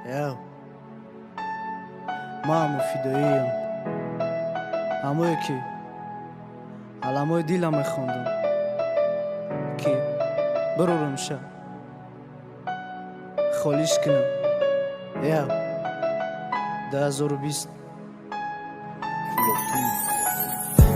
Yo, ما مفیداییم هموی کی علمای دیلم خوندم کی برورم شد خالیش کنم. Yo 2020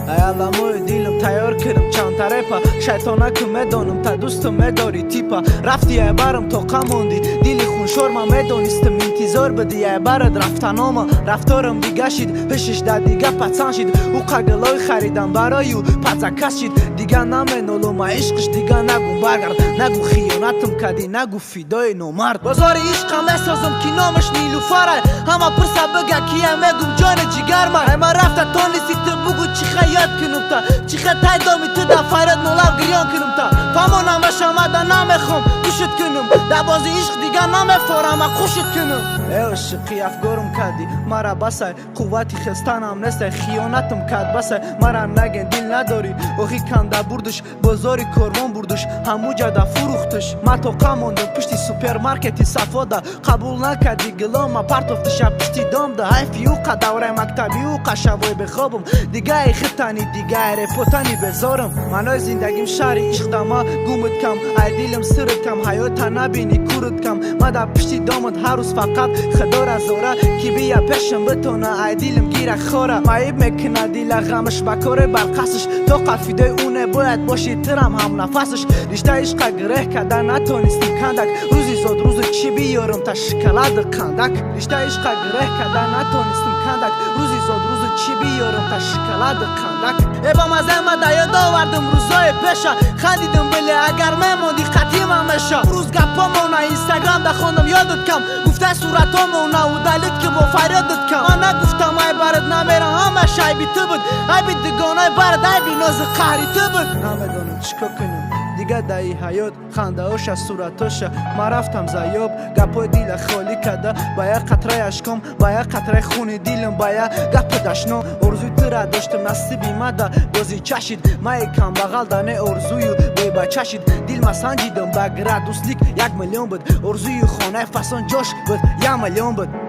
علمای دیلم تیار کردم چند طرفا شیطانه که میدانم تا دوستم میداری تیپا رفتی ای برم تا قموندی دیلی خونشور ما میدانستم انتظار بدی ای برد رفتناما رفتارم دیگه شید پشش در دیگه پتسان شید او قگلای خریدم برای او پتکس شید دیگه نمینالوم عشقش دیگه نگو برگرد نگو خیانتم کدی نگو فیدای نومرد بازار عشقم میسازم که نامش نیلوفره همه پرسه بگه کیه میگم جان جگر من اما رفته تا نیستی تو بگو چی خیات کنم تا چی خطای دامی تو در فیرد نولاو گریان کنم تا فهمو نمش آمده نمیخوام دوشت کنم در بازی عشق دیگه نمیفارم خوشت کنم. ای عشقی افگارم کدی مرا بسه قوتی خستانم نسته خیانتم کد بسه مرا نگن دل نداری اوخی کنده بردش بازاری کاروان بردش همو جده فروختش ما تو قماندم پشتی سوپرمارکتی صفاده قبول نکدی گلام پرتفتش پشتی دام ده حیفی اوقا دوره مکتبی اوقا شبای بخوابم دیگه ای خطانی دیگه ای رپوتانی بذارم منای زندگیم شهری عشق دما گومت کم ای دیلم سرت کم حیاتا نبینی کورت کم ما در پشتی دامت هر روز فقط خدا را زوره کی بیا پیشم بتونه ای دیلم گیره خوره معیب میکنه دیل غمش بکاره برقصش تو قفیده اونه باید باشی ترم هم نفسش رشته عشق گره کدن نتونستی کندک روزی زود روز چی بیارم تا شکلات کندک رشته عشق گره کدن نتونستم کندک روزی زود روز چی بیارم تا شکلات کندک ای با مزه ما دیاد آوردم روزای پیشه خندیدم بله اگر میموندی قطیم میشه روز گپامونه اینستاگرام ده خوندم یادت کم گفته صورتامونه و دلیت که با فریادت کم من نگفتم ای برد نمیرم همه شایبی تو بود ای بی دگانای برد ای بی ناز قهری تو بود نمیدانم چیکار کنم دیگه دایی حیات خنده هاش از صورتاش ما رفتم زیاب گپای دیل خالی کده با یک قطره اشکام با یک قطره خون دیلم با یک گپ دشنا ارزوی تو را داشتم نصیبی مده بازی چشید ما یکم بغل دانه ارزوی بای بچه شید دیل ما سنجیدم بگره دوستلیک 1 میلیون بود ارزوی خانه فسان جاش بود 1 میلیون بود